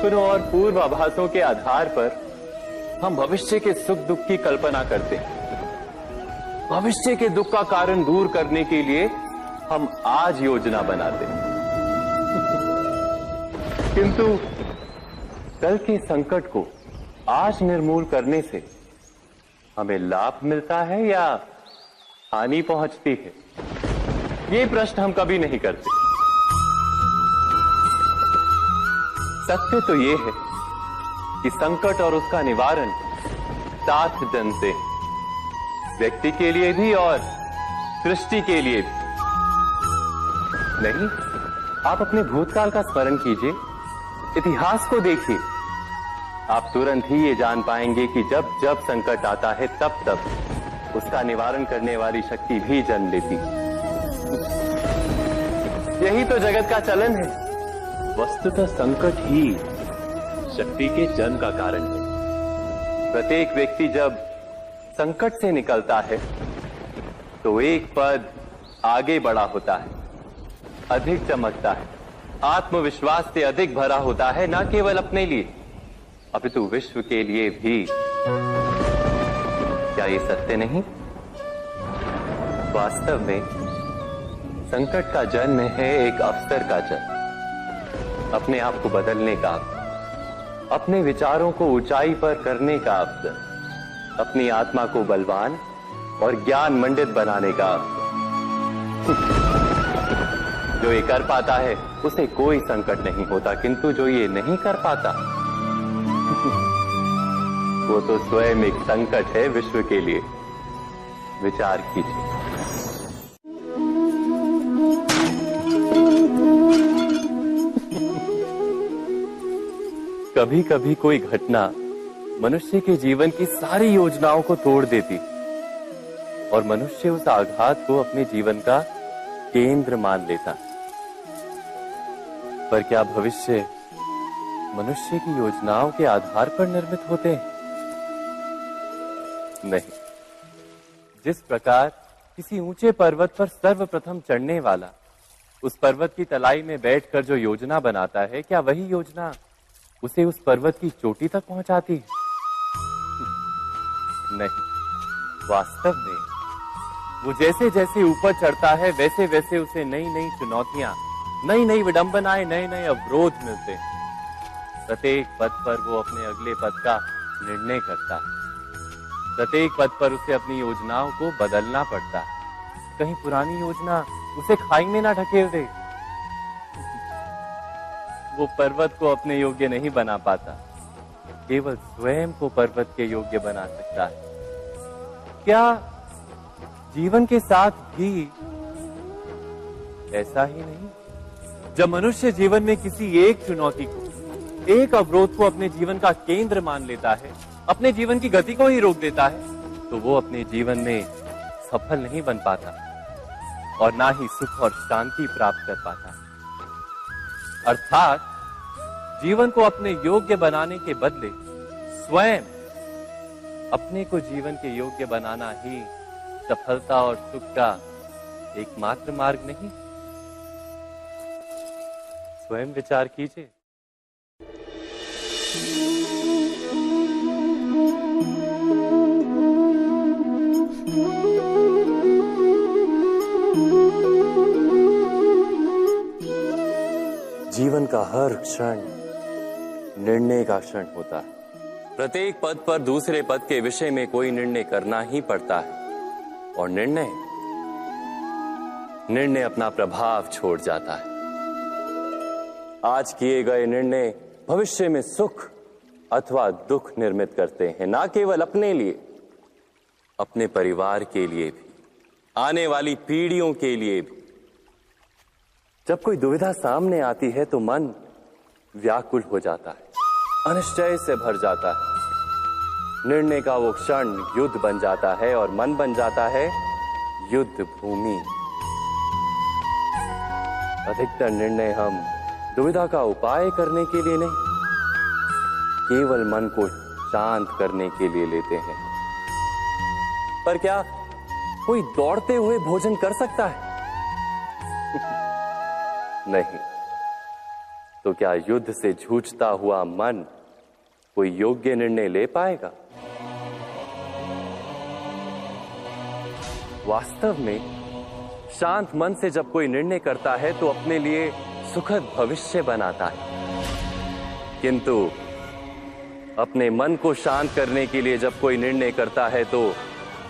सपनों और पूर्वाभासों के आधार पर हम भविष्य के सुख दुख की कल्पना करते हैं। भविष्य के दुख का कारण दूर करने के लिए हम आज योजना बनाते हैं। किंतु कल के संकट को आज निर्मूल करने से हमें लाभ मिलता है या हानि पहुंचती है, ये प्रश्न हम कभी नहीं करते। सत्य तो ये है कि संकट और उसका निवारण साथ जनते हैं, व्यक्ति के लिए भी और सृष्टि के लिए भी। नहीं, आप अपने भूतकाल का स्मरण कीजिए, इतिहास को देखिए, आप तुरंत ही ये जान पाएंगे कि जब जब संकट आता है तब तब उसका निवारण करने वाली शक्ति भी जन्म लेती है। यही तो जगत का चलन है। वस्तुतः संकट ही शक्ति के जन्म का कारण है। प्रत्येक व्यक्ति जब संकट से निकलता है तो एक पद आगे बढ़ा होता है, अधिक चमकता है, आत्मविश्वास से अधिक भरा होता है, न केवल अपने लिए अपितु विश्व के लिए भी। क्या ये सत्य नहीं? वास्तव में संकट का जन्म है एक अवसर का जन्म, अपने आप को बदलने का, अपने विचारों को ऊंचाई पर करने का अवसर, अपनी आत्मा को बलवान और ज्ञान मंडित बनाने का अवसर। जो ये कर पाता है उसे कोई संकट नहीं होता, किंतु जो ये नहीं कर पाता वो तो स्वयं एक संकट है विश्व के लिए। विचार कीजिए। कभी कभी कोई घटना मनुष्य के जीवन की सारी योजनाओं को तोड़ देती और मनुष्य उस आघात को अपने जीवन का केंद्र मान लेता। पर क्या भविष्य मनुष्य की योजनाओं के आधार पर निर्मित होते हैं? नहीं। जिस प्रकार किसी ऊंचे पर्वत पर सर्वप्रथम चढ़ने वाला उस पर्वत की तलाई में बैठकर जो योजना बनाता है, क्या वही योजना उसे उस पर्वत की चोटी तक पहुंचाती है? नहीं। वास्तव में वो जैसे जैसे ऊपर चढ़ता है वैसे वैसे उसे नई नई चुनौतियां, नई नई विडंबनाएं, नए नए अवरोध मिलते हैं। प्रत्येक पद पर वो अपने अगले पद का निर्णय करता है। प्रत्येक पद पर उसे अपनी योजनाओं को बदलना पड़ता है। कहीं पुरानी योजना उसे खाई में ना ढकेल दे। वो पर्वत को अपने योग्य नहीं बना पाता, केवल स्वयं को पर्वत के योग्य बना सकता है। क्या जीवन के साथ भी ऐसा ही नहीं? जब मनुष्य जीवन में किसी एक चुनौती को, एक अवरोध को अपने जीवन का केंद्र मान लेता है, अपने जीवन की गति को ही रोक देता है, तो वो अपने जीवन में सफल नहीं बन पाता और ना ही सुख और शांति प्राप्त कर पाता। अर्थात जीवन को अपने योग्य बनाने के बदले स्वयं अपने को जीवन के योग्य बनाना ही सफलता और सुख का एकमात्र मार्ग नहीं? स्वयं विचार कीजिए। जीवन का हर क्षण निर्णय का क्षण होता है। प्रत्येक पद पर दूसरे पद के विषय में कोई निर्णय करना ही पड़ता है और निर्णय अपना प्रभाव छोड़ जाता है। आज किए गए निर्णय भविष्य में सुख अथवा दुख निर्मित करते हैं, ना केवल अपने लिए, अपने परिवार के लिए भी, आने वाली पीढ़ियों के लिए भी। जब कोई दुविधा सामने आती है तो मन व्याकुल हो जाता है, अनिश्चय से भर जाता है। निर्णय का वो क्षण युद्ध बन जाता है और मन बन जाता है युद्ध भूमि। अधिकतर निर्णय हम दुविधा का उपाय करने के लिए नहीं, केवल मन को शांत करने के लिए लेते हैं। पर क्या कोई दौड़ते हुए भोजन कर सकता है? नहीं। तो क्या युद्ध से जूझता हुआ मन कोई योग्य निर्णय ले पाएगा? वास्तव में शांत मन से जब कोई निर्णय करता है तो अपने लिए सुखद भविष्य बनाता है, किंतु अपने मन को शांत करने के लिए जब कोई निर्णय करता है तो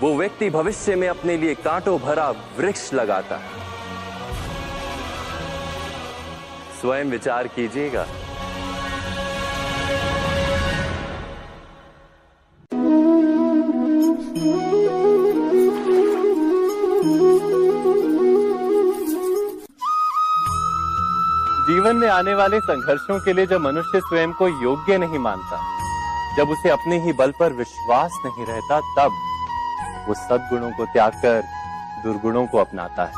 वो व्यक्ति भविष्य में अपने लिए कांटों भरा वृक्ष लगाता है। स्वयं विचार कीजिएगा। जीवन में आने वाले संघर्षों के लिए जब मनुष्य स्वयं को योग्य नहीं मानता, जब उसे अपने ही बल पर विश्वास नहीं रहता, तब वो सद्गुणों को त्याग कर दुर्गुणों को अपनाता है।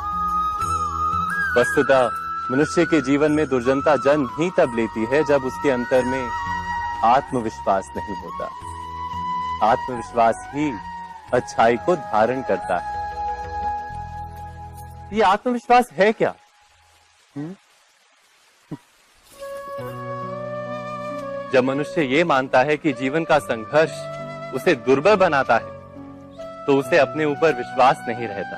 वस्तुतः मनुष्य के जीवन में दुर्जनता जन्म ही तब लेती है जब उसके अंतर में आत्मविश्वास नहीं होता। आत्मविश्वास ही अच्छाई को धारण करता है। ये आत्मविश्वास है क्या? जब मनुष्य ये मानता है कि जीवन का संघर्ष उसे दुर्बल बनाता है, तो उसे अपने ऊपर विश्वास नहीं रहता।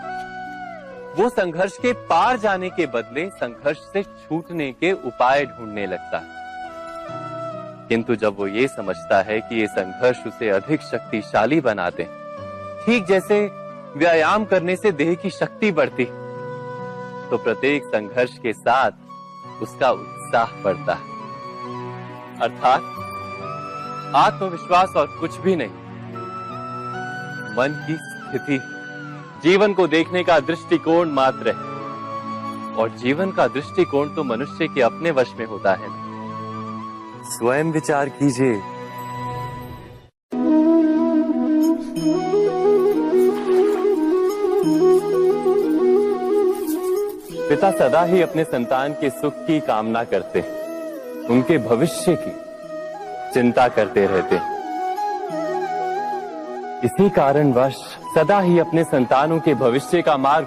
वो संघर्ष के पार जाने के बदले संघर्ष से छूटने के उपाय ढूंढने लगता है। किंतु जब वो ये समझता है कि ये संघर्ष उसे अधिक शक्तिशाली बनाते हैं, ठीक जैसे व्यायाम करने से देह की शक्ति बढ़ती, तो प्रत्येक संघर्ष के साथ उसका उत्साह बढ़ता है। अर्थात आत्मविश्वास और कुछ भी नहीं, मन की स्थिति, जीवन को देखने का दृष्टिकोण मात्र है। और जीवन का दृष्टिकोण तो मनुष्य के अपने वश में होता है। स्वयं विचार कीजिए। पिता सदा ही अपने संतान के सुख की कामना करते हैं, उनके भविष्य की चिंता करते रहते हैं। इसी कारणवश सदा ही अपने संतानों के भविष्य का मार्ग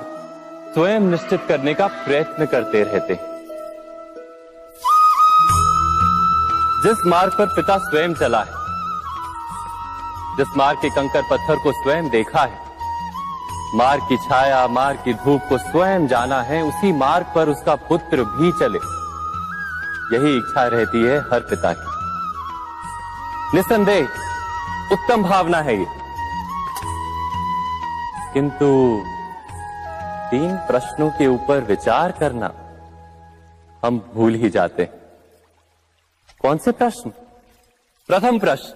स्वयं निश्चित करने का प्रयत्न करते रहते हैं। जिस मार्ग पर पिता स्वयं चला है, जिस मार्ग के कंकर पत्थर को स्वयं देखा है, मार्ग की छाया, मार्ग की धूप को स्वयं जाना है, उसी मार्ग पर उसका पुत्र भी चले, यही इच्छा रहती है हर पिता की। निस्संदेह उत्तम भावना है ये, किंतु 3 प्रश्नों के ऊपर विचार करना हम भूल ही जाते हैं। कौन से प्रश्न? प्रथम प्रश्न,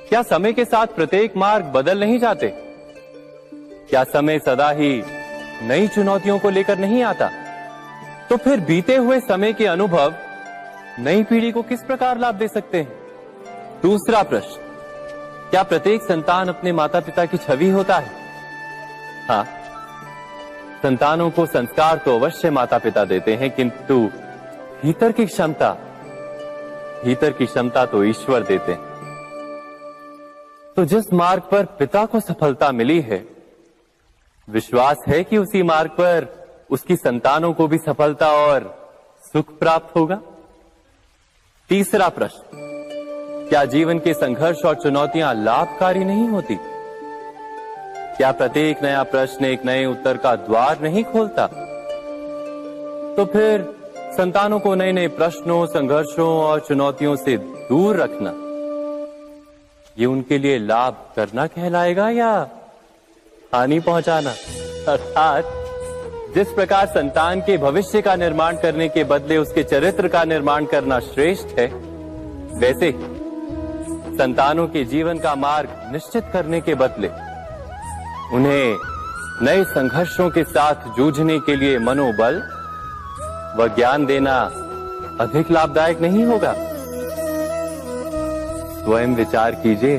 क्या समय के साथ प्रत्येक मार्ग बदल नहीं जाते? क्या समय सदा ही नई चुनौतियों को लेकर नहीं आता? तो फिर बीते हुए समय के अनुभव नई पीढ़ी को किस प्रकार लाभ दे सकते हैं? दूसरा प्रश्न, क्या प्रत्येक संतान अपने माता पिता की छवि होता है? हाँ, संतानों को संस्कार तो अवश्य माता पिता देते हैं, किंतु भीतर की क्षमता तो ईश्वर देते हैं। तो जिस मार्ग पर पिता को सफलता मिली है, विश्वास है कि उसी मार्ग पर उसकी संतानों को भी सफलता और सुख प्राप्त होगा। तीसरा प्रश्न, क्या जीवन के संघर्ष और चुनौतियां लाभकारी नहीं होती? क्या प्रत्येक नया प्रश्न एक नए उत्तर का द्वार नहीं खोलता? तो फिर संतानों को नए नए प्रश्नों, संघर्षों और चुनौतियों से दूर रखना, ये उनके लिए लाभ करना कहलाएगा या हानि पहुंचाना? अर्थात जिस प्रकार संतान के भविष्य का निर्माण करने के बदले उसके चरित्र का निर्माण करना श्रेष्ठ है, वैसे ही संतानों के जीवन का मार्ग निश्चित करने के बदले उन्हें नए संघर्षों के साथ जूझने के लिए मनोबल व ज्ञान देना अधिक लाभदायक नहीं होगा? स्वयं विचार कीजिए।